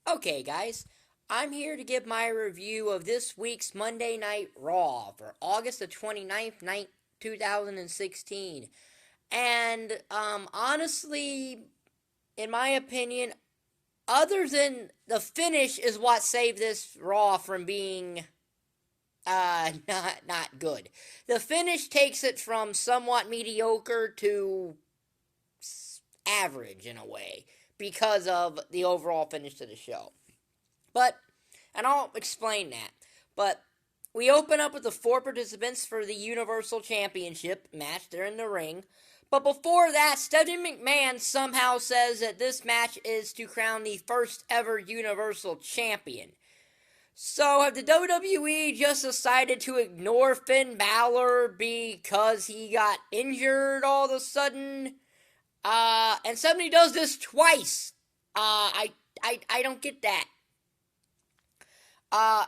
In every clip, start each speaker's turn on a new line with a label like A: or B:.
A: Okay, guys, I'm here to give my review of this week's Monday Night Raw for August the 29th, 2016. And, honestly, in my opinion, other than the finish is what saved this Raw from being, not good. The finish takes it from somewhat mediocre to average in a way because of the overall finish to the show. But, and I'll explain that. But we open up with the four participants for the Universal Championship match. They're in the ring. But before that, Stephanie McMahon somehow says that this match is to crown the first ever Universal Champion. So have the WWE just decided to ignore Finn Balor because he got injured all of a sudden? And somebody does this twice. I don't get that. Uh,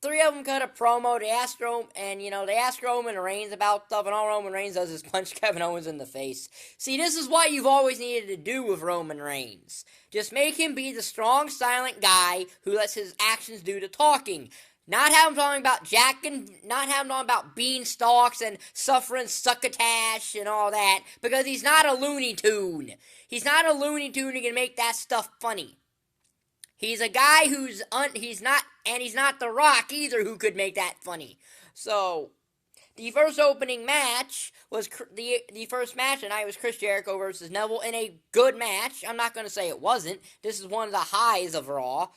A: Three of them cut a promo. They asked Roman Reigns about stuff, and all Roman Reigns does is punch Kevin Owens in the face. See, this is what you've always needed to do with Roman Reigns. Just make him be the strong, silent guy who lets his actions do the talking. Not have him talking about not have him talking about beanstalks and suffering succotash and all that, because he's not a Looney Tune. He's not a Looney Tune who can make that stuff funny. He's a guy he's not The Rock either who could make that funny. So, the first opening match was the first match tonight was Chris Jericho versus Neville in a good match. I'm not going to say it wasn't. This is one of the highs of Raw.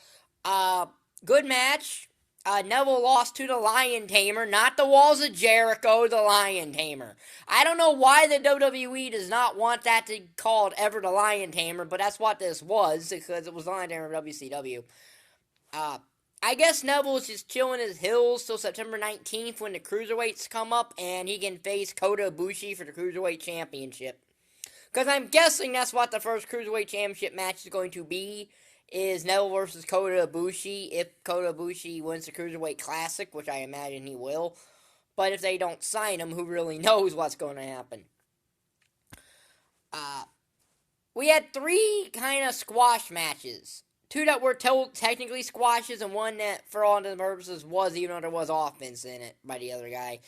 A: Good match. Neville lost to the Lion Tamer, not the Walls of Jericho, the Lion Tamer. I don't know why the WWE does not want that to be called ever the Lion Tamer, but that's what this was, because it was the Lion Tamer of WCW. I guess Neville is just chilling his heels till September 19th when the Cruiserweights come up, and he can face Kota Ibushi for the Cruiserweight Championship. Because I'm guessing that's what the first Cruiserweight Championship match is going to be, is Neville versus Kota Ibushi, if Kota Ibushi wins the Cruiserweight Classic, which I imagine he will. But if they don't sign him, who really knows what's going to happen? We had three kind of squash matches. Two that were technically squashes, and one that, for all intents and purposes, was, even though there was offense in it by the other guy.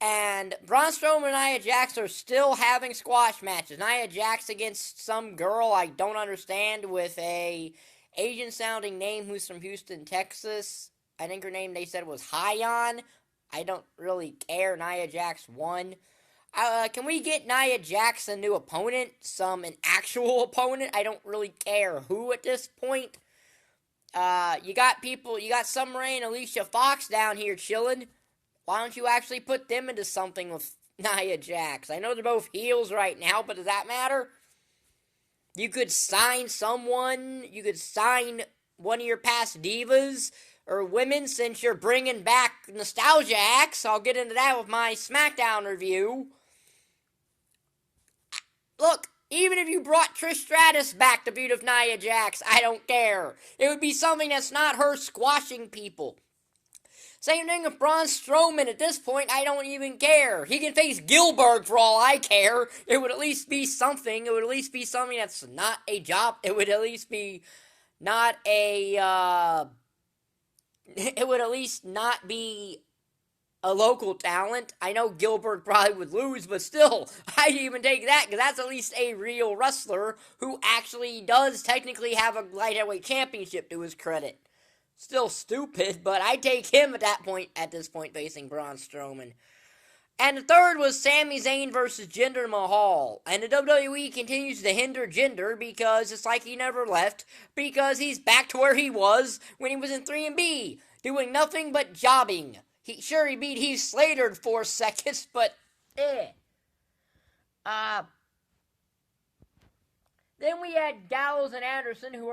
A: And Braun Strowman and Nia Jax are still having squash matches. Nia Jax against some girl I don't understand with a Asian-sounding name who's from Houston, Texas. I think her name, they said, was Hyon. I don't really care. Nia Jax won. Can we get Nia Jax a new opponent? An actual opponent? I don't really care who at this point. You got Summer Rae and Alicia Fox down here chilling. Why don't you actually put them into something with Nia Jax? I know they're both heels right now, but does that matter? You could sign someone. You could sign one of your past divas or women, since you're bringing back nostalgia acts. I'll get into that with my SmackDown review. Look, even if you brought Trish Stratus back to feud with Nia Jax, I don't care. It would be something that's not her squashing people. Same thing with Braun Strowman. At this point, I don't even care. He can face Gillberg for all I care. It would at least be something. It would at least be something that's not a job. It would at least be not a, it would at least not be a local talent. I know Gillberg probably would lose, but still, I'd even take that, because that's at least a real wrestler who actually does technically have a light heavyweight championship to his credit. Still stupid, but I take him at this point, facing Braun Strowman. And the third was Sami Zayn versus Jinder Mahal. And the WWE continues to hinder Jinder because it's like he never left, because he's back to where he was when he was in 3B, doing nothing but jobbing. He beat Heath Slater in 4 seconds, but Then we had Gallows and Anderson, who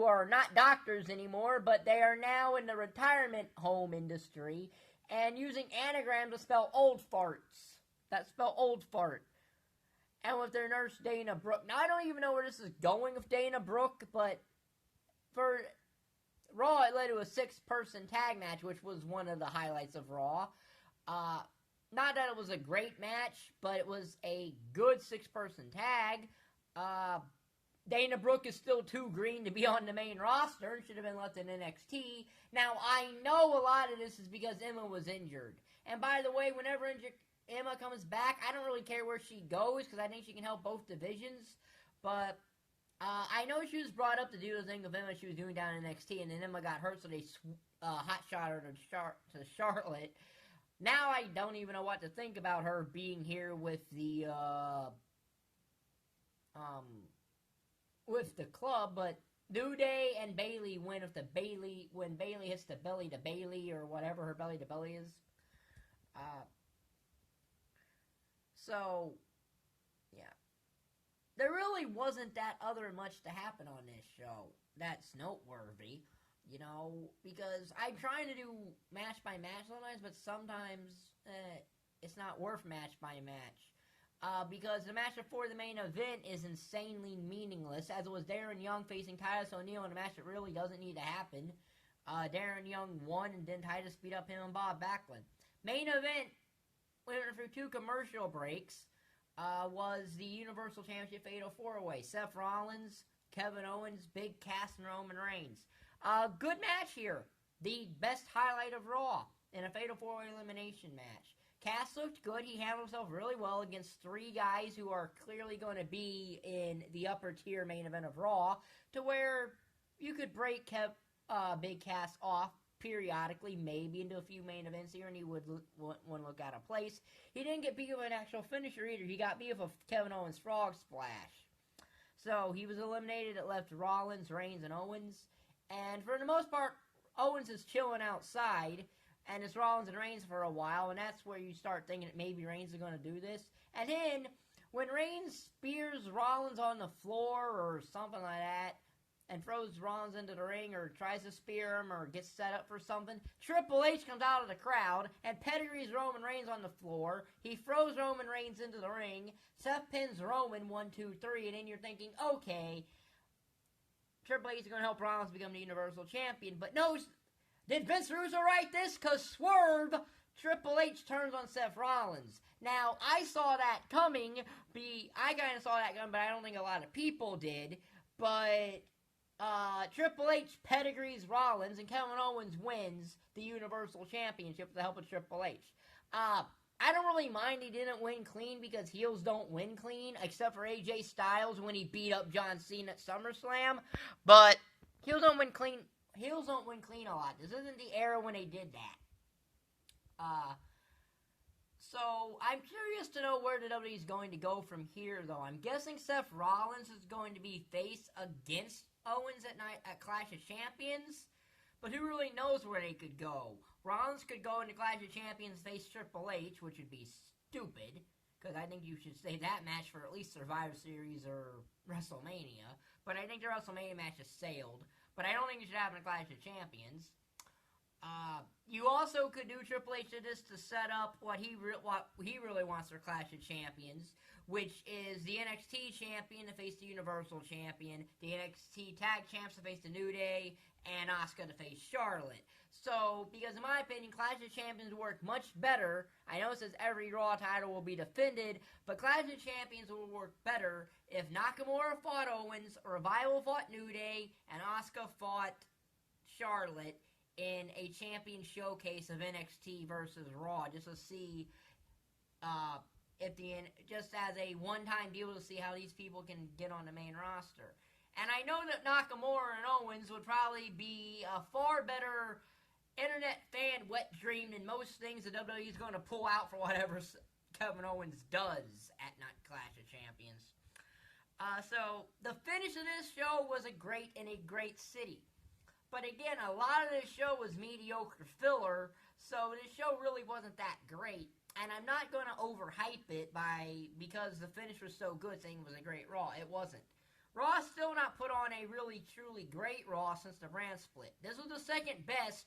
A: are not doctors anymore, but they are now in the retirement home industry and using anagrams to spell old farts. That spell old fart. And with their nurse Dana Brooke. Now, I don't even know where this is going with Dana Brooke, but for Raw, it led to a 6-person tag match, which was one of the highlights of Raw. Not that it was a great match, but it was a good 6-person tag. Dana Brooke is still too green to be on the main roster and should have been left in NXT. Now, I know a lot of this is because Emma was injured. And by the way, whenever Emma comes back, I don't really care where she goes because I think she can help both divisions. But I know she was brought up to do the thing with Emma she was doing down in NXT, and then Emma got hurt, so they hot shot her to Charlotte. Now I don't even know what to think about her being here with the club, but New Day and Bayley win when Bayley hits the belly to Bayley or whatever her belly to belly is. So yeah, there really wasn't that other much to happen on this show that's noteworthy, because I'm trying to do match by match sometimes, but sometimes it's not worth match by match. Because the match before the main event is insanely meaningless, as it was Darren Young facing Titus O'Neil in a match that really doesn't need to happen. Darren Young won, and then Titus beat up him and Bob Backlund. Main event, went through 2 commercial breaks, was the Universal Championship Fatal 4-Way. Seth Rollins, Kevin Owens, Big Cass, and Roman Reigns. Good match here. The best highlight of Raw in a Fatal 4-Way elimination match. Cass looked good. He handled himself really well against 3 guys who are clearly going to be in the upper tier main event of Raw, to where you could break Big Cass off periodically, maybe into a few main events here, and he wouldn't look out of place. He didn't get beat with an actual finisher either. He got beat with a Kevin Owens frog splash. So he was eliminated. It left Rollins, Reigns, and Owens. And for the most part, Owens is chilling outside, and it's Rollins and Reigns for a while, and that's where you start thinking that maybe Reigns is going to do this. And then, when Reigns spears Rollins on the floor or something like that, and throws Rollins into the ring, or tries to spear him, or gets set up for something, Triple H comes out of the crowd and pedigrees Roman Reigns on the floor. He throws Roman Reigns into the ring. Seth pins Roman 1, 2, 3, and then you're thinking, okay, Triple H is going to help Rollins become the Universal Champion. But no, did Vince Russo write this? Because Swerve, Triple H turns on Seth Rollins. Now, I saw that coming. I kind of saw that coming, but I don't think a lot of people did. But Triple H pedigrees Rollins, and Kevin Owens wins the Universal Championship with the help of Triple H. I don't really mind he didn't win clean, because heels don't win clean, except for AJ Styles when he beat up John Cena at SummerSlam. But heels don't win clean. Heels don't win clean a lot. This isn't the era when they did that. So I'm curious to know where the WWE is going to go from here, though. I'm guessing Seth Rollins is going to be face against Owens at Clash of Champions, but who really knows where they could go? Rollins could go into Clash of Champions face Triple H, which would be stupid, because I think you should save that match for at least Survivor Series or WrestleMania. But I think the WrestleMania match has sailed. But I don't think it should happen in Clash of Champions. You also could do Triple H to this to set up what he really wants for Clash of Champions, which is the NXT champion to face the Universal champion, the NXT tag champs to face the New Day, and Asuka to face Charlotte. So, because in my opinion, Clash of Champions work much better. I know it says every Raw title will be defended, but Clash of Champions will work better if Nakamura fought Owens, Revival fought New Day, and Asuka fought Charlotte in a champion showcase of NXT versus Raw, just to see just as a one-time deal to see how these people can get on the main roster. And I know that Nakamura and Owens would probably be a far better internet fan wet dream than most things the WWE is going to pull out for whatever Kevin Owens does at Clash of Champions. So the finish of this show was in a great city. But again, a lot of this show was mediocre filler, so this show really wasn't that great. And I'm not going to overhype it because the finish was so good saying it was a great Raw. It wasn't. Raw still not put on a really, truly great Raw since the brand split. This was the second best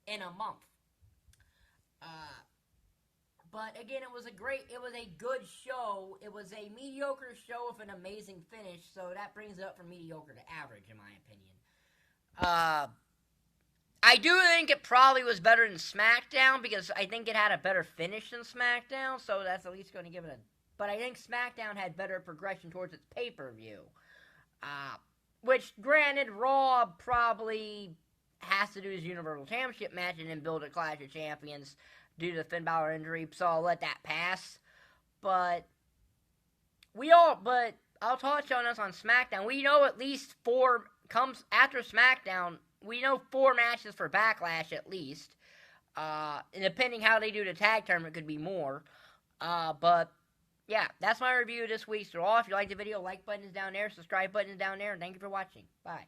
A: in a month. But again, it was a good show. It was a mediocre show with an amazing finish, so that brings it up from mediocre to average, in my opinion. I do think it probably was better than SmackDown, because I think it had a better finish than SmackDown, so that's at least going to give it but I think SmackDown had better progression towards its pay-per-view. Which, granted, Raw probably has to do his Universal Championship match and then build a Clash of Champions due to the Finn Balor injury, so I'll let that pass. But I'll touch on us on SmackDown. We know at least 4 comes after SmackDown. We know 4 matches for Backlash at least. And depending how they do the tag tournament, could be more. But yeah, that's my review of this week's Raw. If you liked the video, like button is down there, subscribe button is down there, and thank you for watching. Bye.